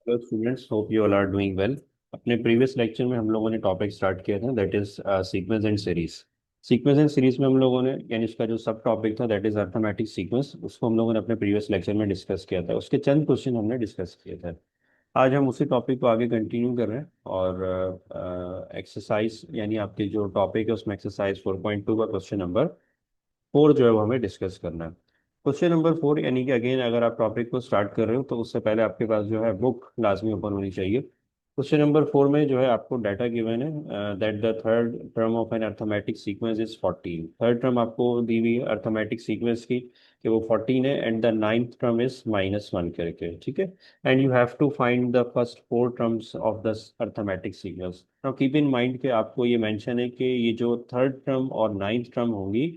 Hello students, hope you all are doing well. अपने previous lecture में हम लोगों ने टॉपिक स्टार्ट किया था, that is sequence and series. Sequence and series में हम लोगों ने यानी इसका जो सब टॉपिक था दैट इज अर्थमेटिक सीक्वेंस, उसको हम लोगों ने अपने प्रीवियस लेक्चर में डिस्कस किया था। उसके चंद क्वेश्चन हमने डिस्कस किए थे। आज हम उसी टॉपिक को आगे कंटिन्यू कर रहे हैं और एक्सरसाइज यानी आपके जो टॉपिक है उसमें एक्सरसाइज 4.2 का क्वेश्चन नंबर 4 जो है वो हमें डिस्कस करना है। क्वेश्चन नंबर 4 यानी कि अगेन अगर आप टॉपिक को स्टार्ट कर रहे हो तो उससे पहले आपके पास जो है बुक लाजमी ओपन होनी चाहिए। क्वेश्चन नंबर 4 में जो है आपको डाटा गिवन है that the third term of an arithmetic sequence is 14। Third term आपको दी हुई है अर्थमेटिक सीक्वेंस की कि वो 14 है and the ninth term is -1 करके, ठीक है। And you have to find the first 4 terms of the arithmetic sequence. Now keep in mind कि आपको ये मेंशन है कि ये जो थर्ड टर्म और नाइन्थ टर्म होंगी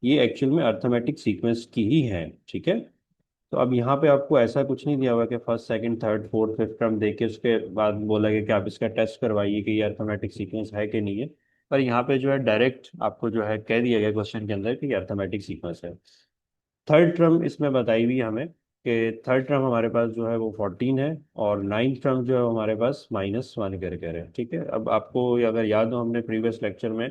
ये एक्चुअल में अर्थमेटिक सीक्वेंस की ही है, ठीक है। तो अब यहाँ पे आपको ऐसा कुछ नहीं दिया हुआ कि first second third fourth fifth term देख के उसके बाद बोला गया कि आप इसका टेस्ट करवाइए कि ये अर्थमेटिक सीक्वेंस है कि नहीं है। पर यहाँ पे जो है डायरेक्ट आपको जो है कह दिया गया क्वेश्चन के अंदर कि ये अर्थमेटिक सीक्वेंस है। थर्ड टर्म इसमें बताई हुई है हमें कि थर्ड टर्म हमारे पास जो है वो 14 है और नाइन्थ टर्म जो है हमारे पास -1 करके है, ठीक है। अब आपको अगर याद हो हमने प्रीवियस लेक्चर में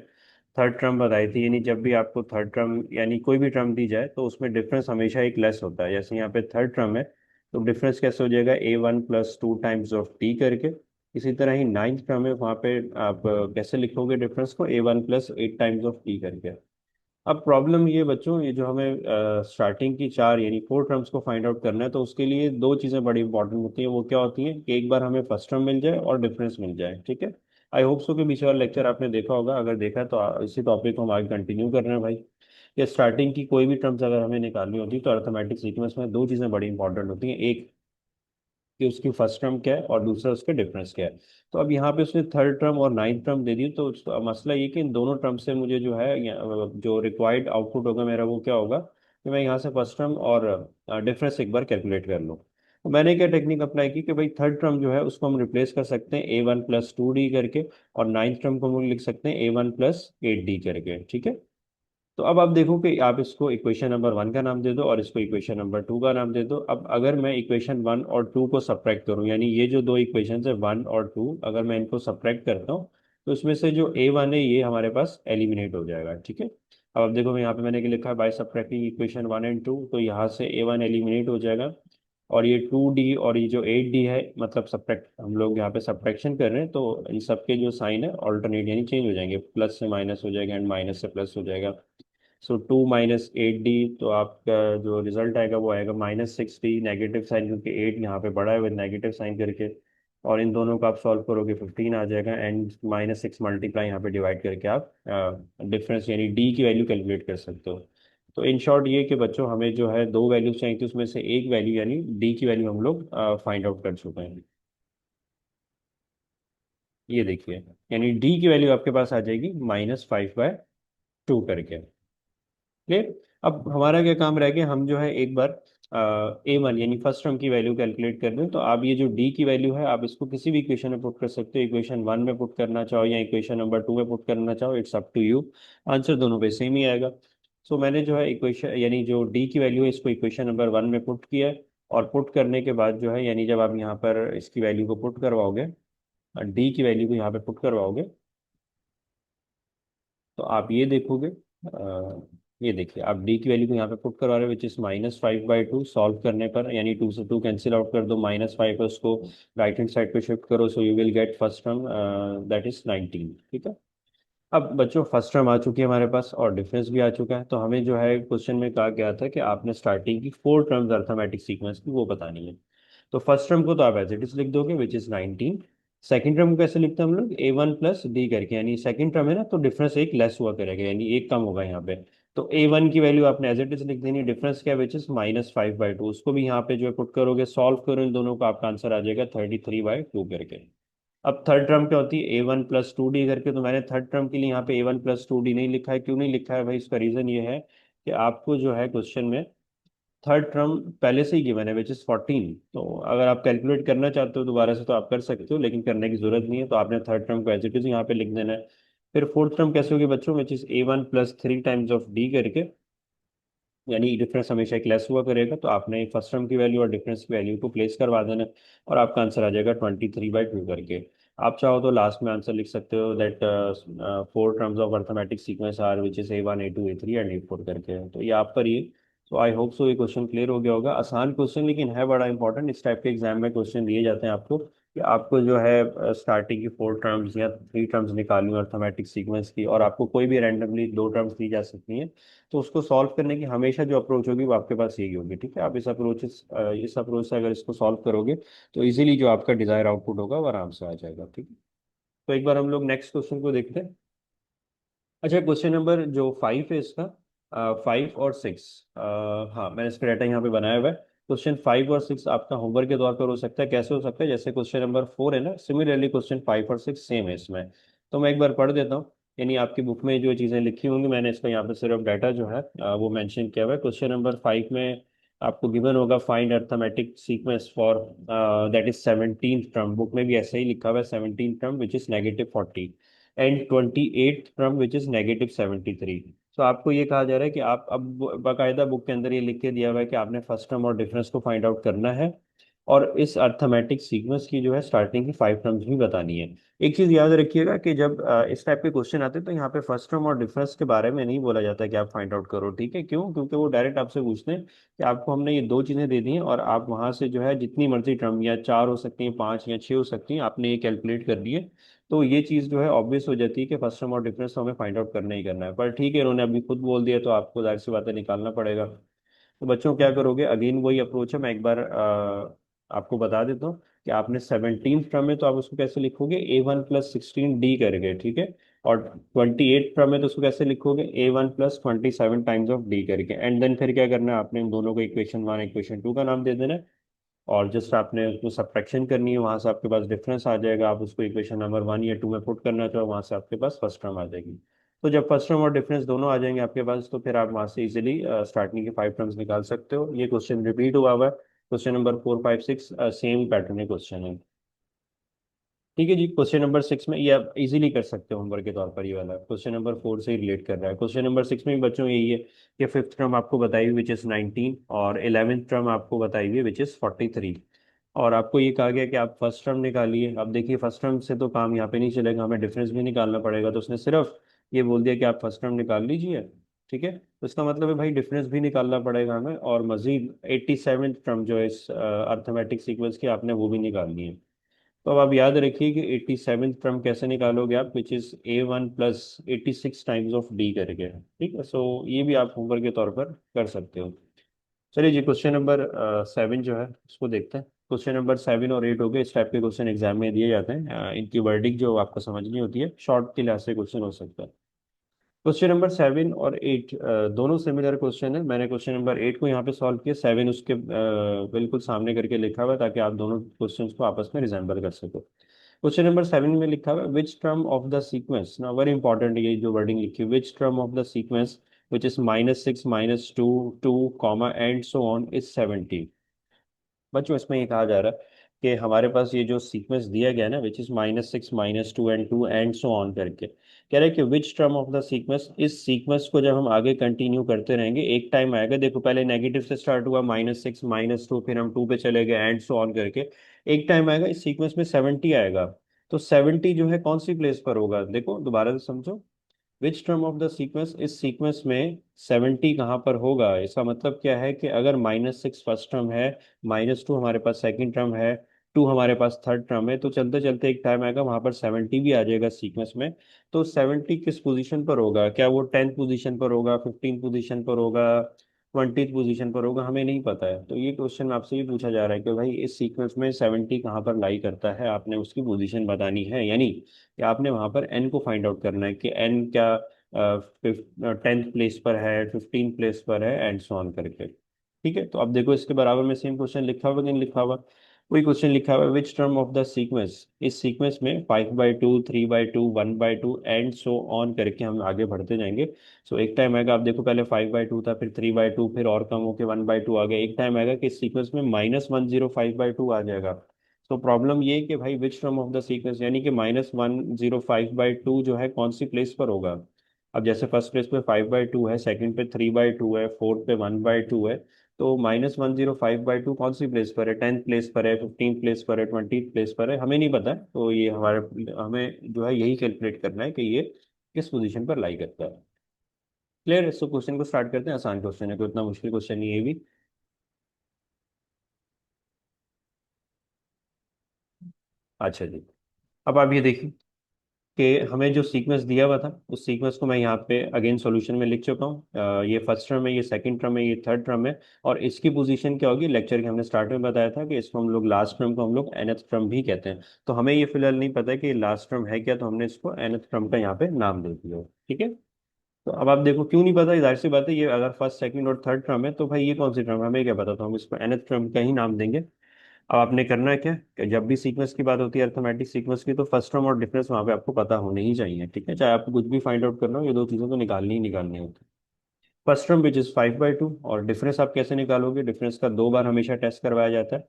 थर्ड टर्म बताई थी, यानी जब भी आपको थर्ड टर्म यानी कोई भी टर्म दी जाए तो उसमें डिफरेंस हमेशा एक लेस होता है। जैसे यहाँ पे थर्ड टर्म है तो डिफरेंस कैसे हो जाएगा, A1 + 2 टाइम्स ऑफ टी करके। इसी तरह ही नाइन्थ टर्म है, वहाँ पे आप कैसे लिखोगे डिफरेंस को, A1 + 8 टाइम्स ऑफ टी करके। अब प्रॉब्लम ये बच्चों, ये जो हमें स्टार्टिंग की चार यानी 4 टर्म्स को फाइंड आउट करना है तो उसके लिए दो चीज़ें बड़ी इंपॉर्टेंट होती हैं। वो क्या होती हैं कि एक बार हमें फर्स्ट टर्म मिल जाए और डिफरेंस मिल जाए, ठीक है। आई होप सो कि पीछे वाला लेक्चर आपने देखा होगा। अगर देखा है तो इसी टॉपिक को हम आगे कंटिन्यू कर रहे हैं भाई। ये स्टार्टिंग की कोई भी टर्म्स अगर हमें निकालनी होती है तो अर्थमेटिक सीक्वेंस में दो चीज़ें बड़ी इंपॉर्टेंट होती हैं। एक कि उसकी फर्स्ट टर्म क्या है और दूसरा उसके डिफरेंस क्या है। तो अब यहाँ पे उसने थर्ड टर्म और नाइन्थ टर्म दे दी तो मसला ये कि इन दोनों टर्म से मुझे जो है जो रिक्वायर्ड आउटपुट होगा मेरा वो क्या होगा कि मैं यहाँ से फर्स्ट टर्म और डिफरेंस एक बार कैलकुलेट कर लूँ। तो मैंने क्या टेक्निक अप्लाई की कि भाई थर्ड टर्म जो है उसको हम रिप्लेस कर सकते हैं A1 + 2 D करके, और नाइन्थ टर्म को हम लोग लिख सकते हैं A1 + 8 D करके, ठीक है। तो अब आप देखो कि आप इसको इक्वेशन नंबर 1 का नाम दे दो और इसको इक्वेशन नंबर 2 का नाम दे दो। अब अगर मैं इक्वेशन 1 और 2 को सब्ट्रैक्ट करूं यानी ये जो दो इक्वेशन है 1 और 2, अगर मैं इनको सब्ट्रैक्ट करता हूं तो इसमें से जो A1 है ये हमारे पास एलिमिनेट हो जाएगा, ठीक है। अब आप देखो यहाँ पे मैंने क्या लिखा है, बाय सब्ट्रैक्टिंग इक्वेशन 1 एंड 2, तो यहाँ से A1 एलिमिनेट हो जाएगा और ये 2D और ये जो 8D है, मतलब सब्ट्रैक्ट हम लोग यहाँ पे सब्ट्रैक्शन कर रहे हैं तो इन सबके जो साइन है ऑल्टरनेट यानी चेंज हो जाएंगे, प्लस से माइनस हो जाएगा एंड माइनस से प्लस हो जाएगा। सो 2 - 8D, तो आपका जो रिजल्ट आएगा वो आएगा -6D। नेगेटिव साइन क्योंकि 8 यहाँ पे बड़ा है विद नेगेटिव साइन करके, और इन दोनों को आप सॉल्व करोगे 15 आ जाएगा एंड -6 मल्टीप्लाई यहाँ पे डिवाइड करके आप डिफरेंस यानी डी की वैल्यू कैलकुलेट कर सकते हो। तो इन शॉर्ट ये कि बच्चों हमें जो है दो वैल्यूज चाहिए थी, उसमें से एक वैल्यू यानी डी की वैल्यू हम लोग फाइंड आउट कर चुके हैं। ये देखिए, यानी डी की वैल्यू आपके पास आ जाएगी -5/2 करके। क्लियर। अब हमारा क्या काम रह गया, हम जो है एक बार A1 यानी फर्स्ट टर्म की वैल्यू कैलकुलेट कर दें। तो आप ये जो डी की वैल्यू है आप इसको किसी भी इक्वेशन में पुट कर सकते हो, इक्वेशन 1 में पुट करना चाहो या इक्वेशन नंबर 2 में पुट करना चाहो, it's up to you. Answer दोनों पे सेम ही आएगा। सो मैंने जो है इक्वेशन यानी जो डी की वैल्यू है इसको इक्वेशन नंबर 1 में पुट किया है, और पुट करने के बाद जो है यानी जब आप यहाँ पर इसकी वैल्यू को पुट करवाओगे, डी की वैल्यू को यहाँ पे पुट करवाओगे तो आप ये देखोगे, ये देखिए आप डी की वैल्यू को यहाँ पे पुट करवा रहे हो विच इज -5/2। सॉल्व करने पर यानी 2 से 2 कैंसिल आउट कर दो, -5 है उसको राइट हैंड साइड पे शिफ्ट करो, so you will get first term that is 19, ठीक है। अब बच्चों फर्स्ट टर्म आ चुकी है हमारे पास और डिफरेंस भी आ चुका है, तो हमें जो है क्वेश्चन में कहा गया था कि आपने स्टार्टिंग की 4 टर्म्स अर्थमेटिक सीक्वेंस की वो बतानी है। तो फर्स्ट टर्म को तो आप एज इट इज लिख दोगे विच इज 19। सेकंड टर्म को कैसे लिखते हैं हम लोग, A1 + D करके, यानी सेकंड टर्म है ना तो डिफरेंस एक लेस हुआ करेगा यानी एक कम होगा यहाँ पे। तो A1 की वैल्यू आपने एज इट इज लिख देनी, डिफरेंस क्या विच इज -5/2, उसको भी यहाँ पे जो है पुट करोगे, सॉल्व करो इन दोनों का, आपका आंसर आ जाएगा 33/2 करके। अब थर्ड टर्म क्या होती है, A1 + 2D करके। तो मैंने थर्ड टर्म के लिए यहाँ पे A1 + 2D नहीं लिखा है। क्यों नहीं लिखा है भाई, इसका रीजन ये है कि आपको जो है क्वेश्चन में थर्ड टर्म पहले से ही गिवन है विच इज 14। तो अगर आप कैलकुलेट करना चाहते हो दोबारा से तो आप कर सकते हो, लेकिन करने की जरूरत नहीं है। तो आपने थर्ड टर्म को एज इट इज यहाँ पे लिख देना है। फिर फोर्थ टर्म कैसे होगी बच्चों, विच is A1 + 3 times of D करके। यानी डिफरेंस हमेशा एक लेस हुआ करेगा, तो आपने फर्स्ट टर्म की वैल्यू और डिफरेंस की वैल्यू को प्लेस करवा देना और आपका आंसर आ जाएगा 23/2 करके। आप चाहो तो लास्ट में आंसर लिख सकते हो that 4 terms of arithmetic sequence are which is A1 A2 A3 and A4 करके। तो ये आप पर ही। तो आई होप सो ये क्वेश्चन क्लियर हो गया होगा। आसान क्वेश्चन लेकिन है बड़ा इंपॉर्टेंट। इस टाइप के एग्जाम में क्वेश्चन दिए जाते हैं आपको कि आपको जो है स्टार्टिंग की 4 टर्म्स या 3 टर्म्स निकालनी हो अर्थमेटिक सीक्वेंस की, और आपको कोई भी रैंडमली 2 टर्म्स दी जा सकती हैं। तो उसको सॉल्व करने की हमेशा जो अप्रोच होगी वो आपके पास यही होगी। ठीक है, आप इस अप्रोच से अगर इसको सॉल्व करोगे तो इजीली जो आपका डिजायर आउटपुट होगा वो आराम से आ जाएगा। ठीक है, तो एक बार हम लोग नेक्स्ट क्वेश्चन को देखते हैं। अच्छा, क्वेश्चन नंबर जो 5 है इसका, 5 और 6, हाँ मैंने इसका डाटा यहाँ पे बनाया हुआ है। क्वेश्चन 5 और 6 आपका होमवर्क के तौर पर हो सकता है। कैसे हो सकता है? जैसे क्वेश्चन नंबर 4 है ना, सिमिलरली क्वेश्चन 5 और 6 सेम है इसमें। तो मैं एक बार पढ़ देता हूँ। यानी आपकी बुक में जो चीज़ें लिखी होंगी, मैंने इसका यहाँ पे सिर्फ डाटा जो है वो मेंशन किया हुआ है। क्वेश्चन नंबर 5 में आपको गिवन होगा find arithmetic sequence for that is 17th term. Book में भी ऐसा ही लिखा हुआ है, 17th term which is -40 and 28th term which is -73। तो आपको ये कहा जा रहा है कि आप अब बाकायदा बुक के अंदर ये लिख के दिया हुआ है कि आपने फर्स्ट टर्म और डिफरेंस को फाइंड आउट करना है, और इस अर्थमेटिक सीक्वेंस की जो है स्टार्टिंग की 5 टर्म्स भी बतानी है। एक चीज याद रखिएगा कि जब इस टाइप के क्वेश्चन आते हैं तो यहाँ पे फर्स्ट टर्म और डिफरेंस के बारे में नहीं बोला जाता है कि आप फाइंड आउट करो। ठीक है, क्यों? क्योंकि वो डायरेक्ट आपसे पूछते हैं कि आपको हमने ये दो चीजें दे दी हैं और आप वहां से जो है जितनी मर्जी टर्म, या 4 हो सकती हैं, 5 या 6 हो सकती हैं, आपने ये कैलकुलेट कर लिए। तो ये चीज़ जो है ऑब्वियस हो जाती है कि फर्स्ट टर्म और डिफरेंस तो हमें फाइंड आउट करना ही करना है। पर ठीक है, इन्होंने अभी खुद बोल दिया तो आपको जाहिर सी बातें निकालना पड़ेगा। तो बच्चों क्या करोगे? अगेन वही अप्रोच है, मैं एक बार आपको बता देता हूँ कि आपने 17th टर्म में तो आप उसको कैसे लिखोगे, A1 + 16 D करके। ठीक है, और 28th टर्म में तो उसको कैसे लिखोगे, A1 + 27 टाइम्स ऑफ D करके। एंड देन फिर क्या करना है, आपने इन दोनों को इक्वेशन 1 इक्वेशन 2 का नाम दे देना है, और जस्ट आपने उसको सब्ट्रैक्शन करनी है, वहां से आपके पास डिफरेंस आ जाएगा। आप उसको इक्वेशन नंबर 1 या 2 में पुट करना चाहो, वहां से आपके पास फर्स्ट टर्म आ जाएगी। तो जब फर्स्ट टर्म और डिफरेंस दोनों आ जाएंगे आपके पास, तो फिर आप वहां से इजीली स्टार्टिंग के 5 टर्म्स निकाल सकते हो। ये क्वेश्चन रिपीट हुआ है, क्वेश्चन नंबर 4 5 6 सेम पैटर्न है क्वेश्चन है। ठीक है जी, क्वेश्चन नंबर 6 में ये आप इजीली कर सकते हो होमवर्क के तौर पर। ये वाला क्वेश्चन नंबर 4 से ही रिलेट कर रहा है। क्वेश्चन नंबर 6 में भी बच्चों यही है कि फिफ्थ टर्म आपको बताई हुई विच इज 19, और 11th टर्म आपको बताई हुई है विच इज 43। और आपको ये कहा गया कि आप फर्स्ट टर्म निकालिए। अब देखिए, फर्स्ट टर्म से तो काम यहाँ पे नहीं चलेगा, हमें डिफरेंस भी निकालना पड़ेगा। तो उसने सिर्फ ये बोल दिया कि आप फर्स्ट टर्म निकाल लीजिए। ठीक है, तो इसका मतलब है भाई डिफरेंस भी निकालना पड़ेगा हमें, और मजीद 87th टर्म जो है इस अर्थमेटिक सीक्वेंस की, आपने वो भी निकालनी है। तो अब आप याद रखिए कि 87th टर्म कैसे निकालोगे आप, विच is A1 + 86 times of D करके। ठीक है, सो ये भी आप होमवर्क के तौर पर कर सकते हो। चलिए जी, क्वेश्चन नंबर 7 जो है उसको देखते हैं। क्वेश्चन नंबर 7 और 8 हो गए। इस टाइप के क्वेश्चन एग्जाम में दिए जाते हैं। इनकी वर्डिंग जो आपको समझनी होती है, शॉर्ट के लिहाज से क्वेश्चन हो सकता है। क्वेश्चन नंबर 7 और 8 दोनों सिमिलर क्वेश्चन है। मैंने क्वेश्चन नंबर 8 को यहाँ पे सॉल्व किया, 7 उसके बिल्कुल सामने करके लिखा हुआ है, ताकि आप दोनों क्वेश्चंस को आपस में रिजेंबल कर सको। क्वेश्चन नंबर 7 में लिखा हुआ है which term of the sequence, ना वेरी इंपॉर्टेंट ये जो वर्डिंग लिखी है, which term of the sequence which is -6 -2 2 comma and so on is 70। बच्चों इसमें ये कहा जा रहा है कि हमारे पास ये जो सीक्वेंस दिया गया है ना, which is -6 -2 and 2 and so on करके, कह रहा है कि which term of the sequence, इस सीक्वेंस को जब हम आगे कंटिन्यू करते रहेंगे, एक टाइम आएगा, देखो पहले नेगेटिव से स्टार्ट हुआ -6 -2, फिर हम 2 पे चले गए एंड सो ऑन करके, एक टाइम आएगा इस सीक्वेंस में 70 आएगा। तो 70 जो है कौन सी प्लेस पर होगा, देखो दोबारा से समझो। Which term of the sequence, इस सीक्वेंस में 70 कहाँ पर होगा? इसका मतलब क्या है कि अगर -6 फर्स्ट टर्म है, -2 हमारे पास सेकंड टर्म है, 2 हमारे पास थर्ड टर्म है, तो चलते चलते एक टाइम आएगा वहां पर 70 भी आ जाएगा सीक्वेंस में। तो 70 किस पोजीशन पर होगा? क्या वो 10th पोजीशन पर होगा, 15th पोजीशन पर होगा, 20th पोजीशन पर होगा? हमें नहीं पता है। तो ये क्वेश्चन आपसे ये पूछा जा रहा है कि भाई इस सीक्वेंस में 70 कहाँ पर लाई करता है, आपने उसकी पोजीशन बतानी है। यानी कि आपने वहां पर एन को फाइंड आउट करना है कि एन क्या 10th प्लेस पर है, 15th प्लेस पर है, एंड सो ऑन करके। ठीक है, तो अब देखो इसके बराबर में सेम क्वेश्चन लिखा हुआ कि नहीं लिखा हुआ? वही क्वेश्चन लिखा हुआ है which term of the sequence, इस सीक्वेंस में 5/2 3/2 1/2 एंड सो ऑन करके हम आगे बढ़ते जाएंगे। सो एक टाइम आएगा, आप देखो पहले 5/2 था, फिर 3/2, फिर और कम होकर 1/2 आ गया। एक टाइम आएगा कि इस सीक्वेंस में -105/2 आ जाएगा। तो प्रॉब्लम ये है कि भाई which term of the sequence, यानी कि -105/2 जो है कौन सी प्लेस पर होगा? अब जैसे फर्स्ट प्लेस पे 5/2 है, सेकंड पे 3/2 है, फोर्थ पे 1/2 है, तो -105/2 कौन सी प्लेस पर है? 10th प्लेस पर है, 15th प्लेस पर है, 20th प्लेस पर है, हमें नहीं पता है। तो ये हमारे, हमें जो है यही कैलकुलेट करना है कि ये किस पोजीशन पर लाई करता है। क्लियर है? सो क्वेश्चन को स्टार्ट करते हैं। आसान क्वेश्चन है, कोई इतना मुश्किल क्वेश्चन नहीं है ये भी। अच्छा जी, अब आप ये देखिए कि हमें जो सीक्वेंस दिया हुआ था उस सीक्वेंस को मैं यहाँ पे अगेन सॉल्यूशन में लिख चुका हूँ। ये फर्स्ट टर्म है, ये सेकंड टर्म है, ये थर्ड टर्म है। और इसकी पोजीशन क्या होगी? लेक्चर के हमने स्टार्ट में बताया था कि इसको हम लोग, लास्ट टर्म को हम लोग nth टर्म भी कहते हैं। तो हमें ये फिलहाल नहीं पता है कि लास्ट टर्म है क्या, तो हमने इसको nth टर्म का यहाँ पे नाम दे दिया। ठीक है। तो अब आप देखो, क्यों नहीं पता, जाहिर सी बात है, ये अगर फर्स्ट सेकंड और थर्ड टर्म है तो भाई ये कौन सी टर्म है हमें क्या पता, तो हम इसको nth टर्म का ही नाम देंगे। अब आपने करना है क्या कि जब भी सीक्वेंस की बात होती है, अर्थमेटिक सीक्वेंस की, तो फर्स्ट टर्म और डिफरेंस वहाँ पे आपको पता होने ही चाहिए। ठीक है, चाहे आपको कुछ भी फाइंड आउट करना हो, ये दो चीज़ें तो निकालनी ही निकालनी होती है। फर्स्ट टर्म विच इज 5/2, और डिफरेंस आप कैसे निकालोगे? डिफरेंस का दो बार हमेशा टेस्ट करवाया जाता है।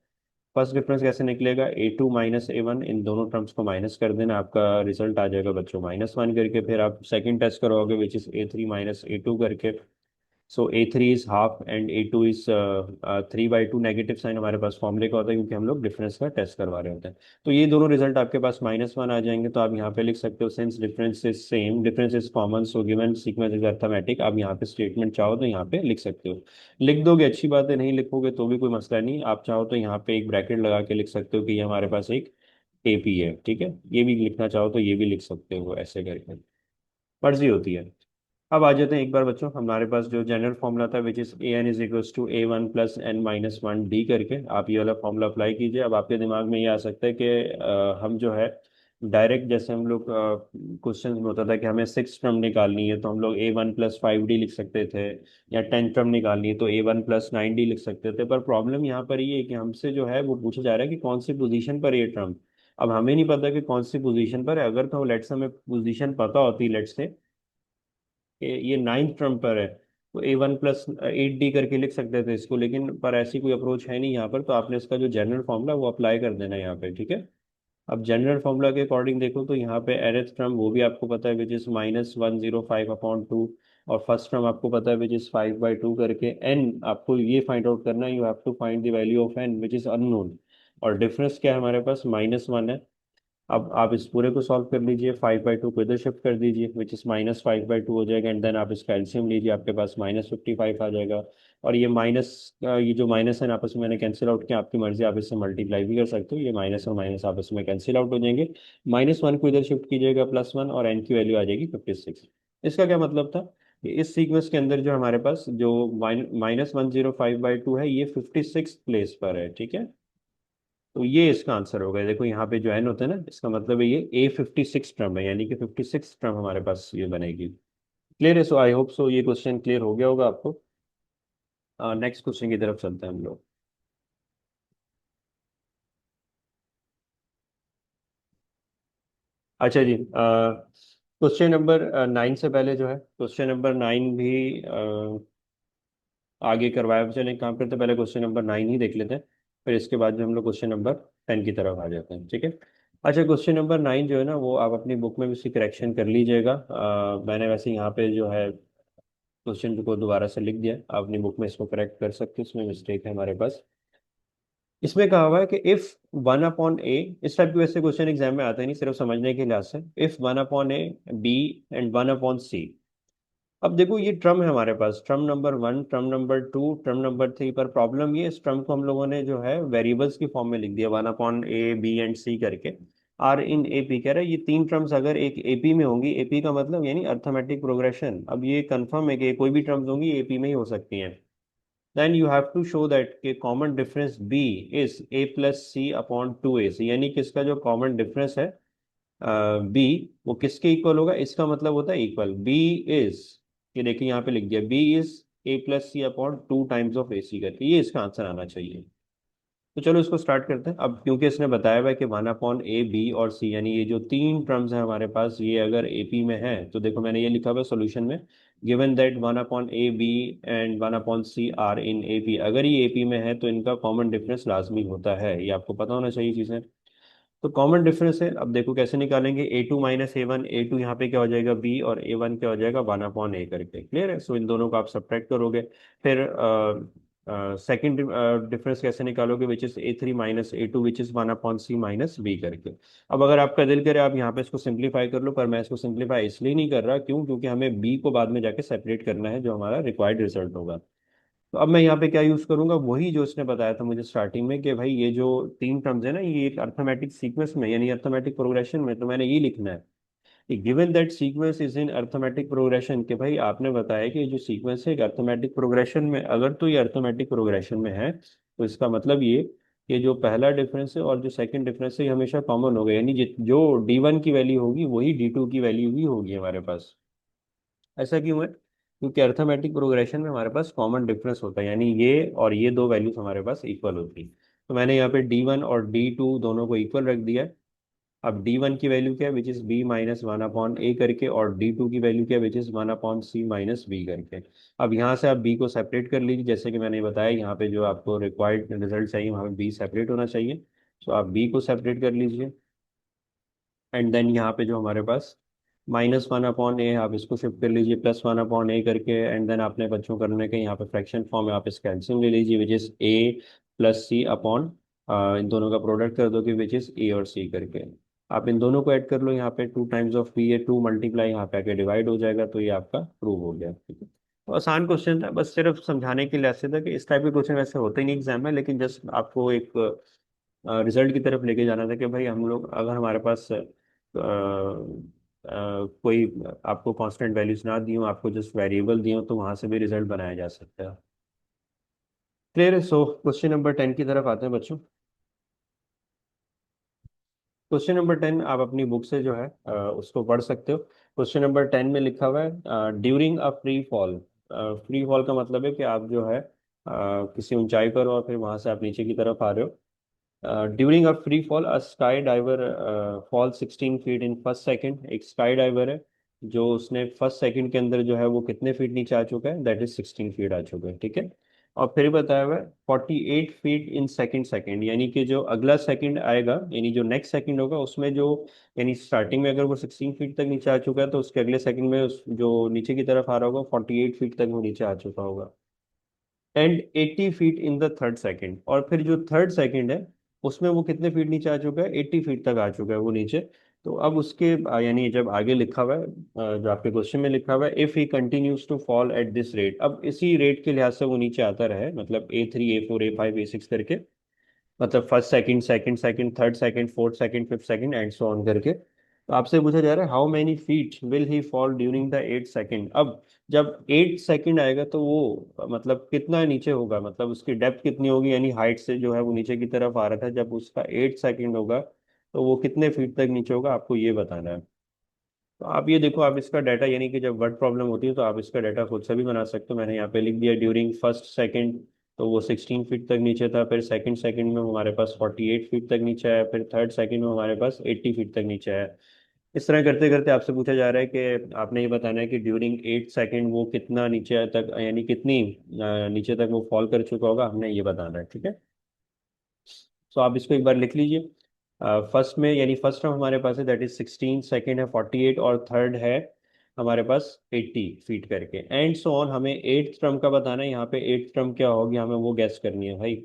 फर्स्ट डिफरेंस कैसे निकलेगा? A2 - A1, इन दोनों टर्म्स को माइनस कर देना, आपका रिजल्ट आ जाएगा बच्चों -1 करके। फिर आप सेकंड टेस्ट करोगे विच इज A3 - A2 करके। So A3 is half and A2 is 3/2। Negative sign हमारे पास फॉर्मूले का होता है क्योंकि हम लोग डिफरेंस का टेस्ट करवा रहे होते हैं। तो ये दोनों रिजल्ट आपके पास -1 आ जाएंगे। तो आप यहाँ पे लिख सकते हो since difference is same, difference is common, so given sequence is arithmetic. आप यहाँ पे स्टेटमेंट चाहो तो यहाँ पे लिख सकते हो। लिख दोगे अच्छी बात है, नहीं लिखोगे तो भी कोई मसला नहीं। आप चाहो तो यहाँ पे एक ब्रैकेट लगा के लिख सकते हो कि ये हमारे पास एक AP है। ठीक है, ये भी लिखना चाहो तो ये भी लिख सकते हो, ऐसे करके मर्जी होती है। अब आ जाते हैं एक बार बच्चों, हमारे पास जो जनरल फॉर्मूला था which is AN = A1 + N - 1 D करके, आप ये वाला फॉर्मूला अप्लाई कीजिए। अब आपके दिमाग में ये आ सकता है कि हम जो है डायरेक्ट, जैसे हम लोग क्वेश्चन में होता था कि हमें सिक्स टर्म निकालनी है तो हम लोग A1 + 5D लिख सकते थे, या 10 टर्म निकालनी है तो A1 + 9D लिख सकते थे। पर प्रॉब्लम यहाँ पर ये है कि हमसे जो है वो पूछा जा रहा है कि कौन सी पोजीशन पर ये टर्म। अब हमें नहीं पता कि कौन सी पोजीशन पर है। अगर तो लेट्स हमें पोजीशन पता होती, लेट्स से ये नाइन्थ टर्म पर है, तो A1 + 8D करके लिख सकते थे इसको, लेकिन पर ऐसी कोई अप्रोच है नहीं यहाँ पर। तो आपने इसका जो जनरल फॉर्मूला वो अप्लाई कर देना है यहाँ पे। ठीक है। अब जनरल फॉर्मूला के अकॉर्डिंग देखो तो यहाँ पे nth टर्म वो भी आपको पता है विच इज -105/2, और फर्स्ट टर्म आपको पता है विच इज 5/2 करके। n आपको ये फाइंड आउट करना है, you have to find the value of n which is unknown. और डिफरेंस क्या है हमारे पास? -1 है। अब आप इस पूरे को सॉल्व कर लीजिए, 5/2 को इधर शिफ्ट कर दीजिए विच इज -5/2 हो जाएगा, एंड देन आप इसका एलसीएम लीजिए, आपके पास -55 आ जाएगा। और ये माइनस, ये जो माइनस है आपस में मैंने कैंसिल आउट किया, आपकी मर्जी, आप इससे मल्टीप्लाई भी कर सकते हो। ये माइनस और माइनस आपस में कैंसिल आउट हो जाएंगे। -1 को इधर शिफ्ट कीजिएगा, +1, और n की वैल्यू आ जाएगी 56। इसका क्या मतलब था कि इस सीक्वेंस के अंदर जो हमारे पास जो -105/2 है, ये 56 प्लेस पर है। ठीक है, तो ये इसका आंसर होगा। देखो यहाँ पे जो एन होता है ना, इसका मतलब है ये A56 टर्म है, यानी कि 56 टर्म हमारे पास ये बनेगी। क्लियर है? सो आई होप सो ये क्वेश्चन क्लियर हो गया होगा आपको। नेक्स्ट क्वेश्चन की तरफ चलते हैं हम लोग। अच्छा जी, क्वेश्चन नंबर 9 से पहले जो है क्वेश्चन नंबर 9 भी आगे करवाया। चलें काम करते हैं, पहले क्वेश्चन नंबर 9 ही देख लेते हैं, फिर इसके बाद जो हम लोग क्वेश्चन नंबर 10 की तरफ आ जाते हैं। ठीक है। अच्छा, क्वेश्चन नंबर 9 जो है ना, वो आप अपनी बुक में भी उसकी करेक्शन कर लीजिएगा। मैंने वैसे यहाँ पे जो है क्वेश्चन को दोबारा से लिख दिया, आप अपनी बुक में इसको करेक्ट कर सकते हैं, इसमें मिस्टेक है हमारे पास। इसमें कहा हुआ है कि इफ 1/A, इस टाइप के वैसे क्वेश्चन एग्जाम में आते हैं, नहीं सिर्फ समझने के लिहाज से। If 1/A, B and 1/C। अब देखो ये ट्रम है हमारे पास, term number 1, term number 2, term number 3। पर प्रॉब्लम ये, इस ट्रम को हम लोगों ने जो है वेरिएबल्स की फॉर्म में लिख दिया, 1/A, B एंड C करके। R इन AP कह रहा है, ये तीन टर्म्स अगर एक AP में होंगी, AP का मतलब यानी अर्थमेटिक प्रोग्रेशन। अब ये कंफर्म है कि कोई भी टर्म्स होंगी AP में ही हो सकती हैं। Then you have to show that के common difference B is A + C/2AC, यानी कि इसका जो कॉमन डिफरेंस है B, वो किसके इक्वल होगा? इसका मतलब होता है इक्वल। B इज, ये देखिए यहाँ पे लिख दिया, B is A + C/2 times of AC करके, ये इसका आंसर आना चाहिए। तो चलो इसको स्टार्ट करते हैं। अब क्योंकि इसने बताया हुआ है कि 1/A, B और C, यानी ये जो तीन टर्म्स हैं हमारे पास, ये अगर AP में है, तो देखो मैंने ये लिखा हुआ है सोल्यूशन में, given that 1/A, B and 1/C are in AP, अगर ये AP में है तो इनका कॉमन डिफरेंस लाजमी होता है। ये आपको पता होना चाहिए चीज़ें। तो कॉमन डिफरेंस है, अब देखो कैसे निकालेंगे, A2 - A1, A2 यहाँ पे क्या हो जाएगा B, और A1 क्या हो जाएगा 1/A करके। क्लियर है? सो इन दोनों को आप सब्ट्रैक्ट करोगे, फिर सेकंड डिफरेंस कैसे निकालोगे, which is A3 - A2 which is 1/C - B करके। अब अगर आपका दिल करे आप यहाँ पे इसको सिंप्लीफाई कर लो, पर मैं इसको सिंप्लीफाई इसलिए नहीं कर रहा, क्यों? क्योंकि हमें बी को बाद में जाके सेपरेट करना है, जो हमारा रिक्वायर्ड रिजल्ट होगा। तो अब मैं यहाँ पे क्या यूज करूंगा, वही जो इसने बताया था मुझे स्टार्टिंग में, कि भाई ये जो तीन टर्म्स है ना, ये एक अर्थमेटिक सीक्वेंस में यानी अर्थमेटिक प्रोग्रेशन में, तो मैंने ये लिखना है given that sequence is in arithmetic progression, कि भाई आपने बताया कि ये जो सीक्वेंस है एक अर्थमेटिक प्रोग्रेशन में, अगर तो ये अर्थमेटिक प्रोग्रेशन में है तो इसका मतलब ये जो पहला डिफरेंस है और जो सेकंड डिफरेंस है ये हमेशा कॉमन होगा, यानी जो D1 की वैल्यू होगी वही D2 की वैल्यू भी होगी हमारे पास। ऐसा क्यों है? क्योंकि अर्थमेटिक प्रोग्रेशन में हमारे पास कॉमन डिफरेंस होता है, यानी ये और ये दो वैल्यूज हमारे पास इक्वल होती है। तो मैंने यहाँ पे D1 और D2 दोनों को इक्वल रख दिया है। अब D1 की वैल्यू क्या है, विच इज B - 1/A करके, और D2 की वैल्यू क्या है, विच इज 1/C - B करके। अब यहाँ से आप B को सेपरेट कर लीजिए, जैसे कि मैंने बताया यहाँ पे जो आपको रिक्वायर्ड रिजल्ट चाहिए वहाँ पे B सेपरेट होना चाहिए। तो आप B को सेपरेट कर लीजिए, एंड देन यहाँ पे जो हमारे पास -1/A, आप इसको शिफ्ट कर लीजिए +1/A करके, एंड देन आपने बच्चों करने के यहाँ पे फ्रैक्शन फॉर्म में आप इसका एल्सियम ले लीजिए, विच इज A+C/, इन दोनों का प्रोडक्ट कर दो कि विच इज A और C करके। आप इन दोनों को ऐड कर लो, यहाँ पे 2 टाइम्स ऑफ B है, 2 × यहाँ पे आके डिवाइड हो जाएगा, तो ये आपका प्रूव हो गया। ठीक है, तो आसान क्वेश्चन था, बस सिर्फ समझाने के लिए ऐसे था कि इस टाइप के क्वेश्चन वैसे होते ही नहीं एग्जाम में, लेकिन जस्ट आपको एक रिजल्ट की तरफ लेके जाना था कि भाई हम लोग अगर हमारे पास कोई आपको कांस्टेंट वैल्यूज ना दी हो, आपको जस्ट वेरिएबल दिए हो, तो वहां से भी रिजल्ट बनाया जा सकता है। क्लियर है? सो क्वेश्चन नंबर 10 की तरफ आते हैं बच्चों। क्वेश्चन नंबर 10 आप अपनी बुक से जो है उसको पढ़ सकते हो। क्वेश्चन नंबर 10 में लिखा हुआ है during a free fall. Free fall का मतलब है कि आप जो है किसी ऊंचाई पर हो और फिर वहां से आप नीचे की तरफ आ रहे हो। During a free fall a sky diver fall 16 feet in first second. एक स्काई डाइवर है जो उसने फर्स्ट सेकंड के अंदर जो है वो कितने फीट नीचे आ चुका है, दैट इज 16 फीट आ चुका है। ठीक है, और फिर बताया हुआ है 48 फीट इन सेकंड, यानी कि जो अगला सेकंड आएगा, यानी जो नेक्स्ट सेकंड होगा उसमें जो, यानी स्टार्टिंग में अगर वो 16 फीट तक नीचे आ चुका है, तो उसके अगले सेकंड में जो नीचे की तरफ आ रहा होगा 48 फीट तक वो नीचे आ चुका होगा। And 80 feet in the third second, और फिर जो थर्ड सेकंड है उसमें वो कितने फीट नीचे आ चुका है, 80 फीट तक आ चुका है वो नीचे। तो अब उसके यानी जब आगे लिखा हुआ है जो आपके क्वेश्चन में लिखा हुआ है, if he continues to fall at this rate, अब इसी रेट के लिहाज से वो नीचे आता रहे, मतलब A3 A4 A5 A6 करके, मतलब first second second second third second fourth second fifth second and so on करके। तो आपसे पूछा जा रहा है how many feet will he fall during the 8 second. अब जब 8 सेकंड आएगा तो वो मतलब कितना नीचे होगा, मतलब उसकी डेप्थ कितनी होगी, यानी हाइट से जो है वो नीचे की तरफ आ रहा था, जब उसका 8 सेकंड होगा तो वो कितने फीट तक नीचे होगा, आपको ये बताना है। तो आप ये देखो, आप इसका डाटा, यानी कि जब वर्ड प्रॉब्लम होती है तो आप इसका डाटा खुद से भी बना सकते हो। मैंने यहाँ पे लिख दिया ड्यूरिंग फर्स्ट सेकंड, तो वो 16 फीट तक नीचे था, फिर सेकंड सेकंड में हमारे पास 48 फीट तक नीचे आया, फिर थर्ड सेकंड में हमारे पास 80 फीट तक नीचे आया। इस तरह करते करते आपसे पूछा जा रहा है कि आपने ये बताना है कि ड्यूरिंग 8 सेकंड वो कितना नीचे तक, यानी कितनी नीचे तक वो फॉल कर चुका होगा, हमने ये बताना है। ठीक है, तो आप इसको एक बार लिख लीजिए। फर्स्ट में, यानी फर्स्ट टर्म हमारे पास है दैट इज 16, सेकंड है 48, और थर्ड है हमारे पास 80 फीट करके, एंड सो ऑन। हमें एट्थ टर्म का बताना है, यहाँ पे एट्थ टर्म क्या होगी हमें वो गैस करनी है भाई।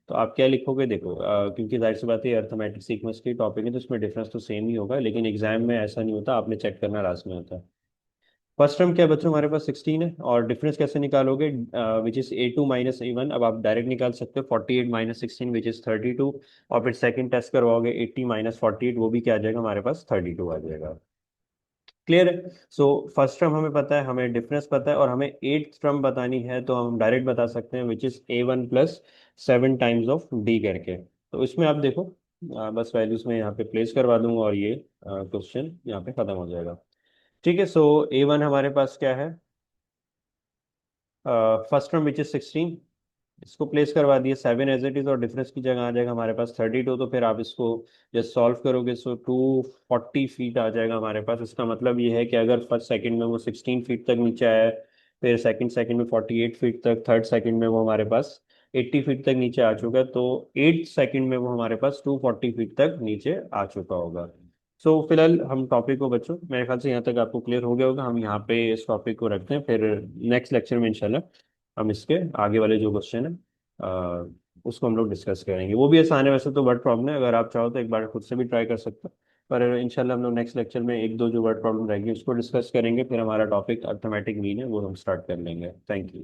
तो आप क्या लिखोगे, देखो क्योंकि जाहिर सी बात है अर्थमेटिक सीक्वेंस की टॉपिक है, तो इसमें डिफरेंस तो सेम ही होगा, लेकिन एग्जाम में ऐसा नहीं होता, आपने चेक करना लाजमी होता है। फर्स्ट टर्म क्या है बच्चों, हमारे पास 16 है, और डिफरेंस कैसे निकालोगे, विच इज A2 - A1। अब आप डायरेक्ट निकाल सकते हो 48 - 16 विच इज 32, और फिर सेकंड टेस्ट करवाओगे 80 - 48, वो भी क्या आ जाएगा हमारे पास 32 आ जाएगा। क्लियर है? सो फर्स्ट टर्म हमें पता है, हमें डिफरेंस पता है, और हमें एट्थ टर्म बतानी है, तो हम डायरेक्ट बता सकते हैं विच is A1 + 7 times of D करके। तो इसमें आप देखो बस वैल्यूज में यहाँ पे प्लेस करवा दूंगा, और ये क्वेश्चन यहाँ पे खत्म हो जाएगा। ठीक है, सो A1 हमारे पास क्या है, फर्स्ट टर्म विच इज 16, इसको प्लेस करवा दिए 7 एज इट इज, और डिफरेंस की जगह आ जाएगा हमारे पास 32। तो फिर आप इसको जब सॉल्व करोगे, सो 240 फीट आ जाएगा हमारे पास। इसका मतलब ये है कि अगर फर्स्ट सेकंड में वो 16 फीट तक नीचे आया है, फिर सेकंड सेकंड में 48 फीट तक, थर्ड सेकंड में वो हमारे पास 80 फीट तक नीचे आ चुका है, तो 8 सेकंड में वो हमारे पास 240 फीट तक नीचे आ चुका होगा। सो फिलहाल हम टॉपिक को, बच्चों मेरे ख्याल से यहाँ तक आपको क्लियर हो गया होगा। हम यहाँ पे इस टॉपिक को रखते हैं, फिर नेक्स्ट लेक्चर में इंशाल्लाह हम इसके आगे वाले जो क्वेश्चन है उसको हम लोग डिस्कस करेंगे। वो भी आसान है वैसे तो, वर्ड प्रॉब्लम है, अगर आप चाहो तो एक बार खुद से भी ट्राई कर सकते हो। पर इंशाल्लाह हम लोग नेक्स्ट लेक्चर में एक दो जो वर्ड प्रॉब्लम रहेंगी उसको डिस्कस करेंगे, फिर हमारा टॉपिक अर्थमेटिक मीन है वो हम स्टार्ट कर लेंगे। Thank you.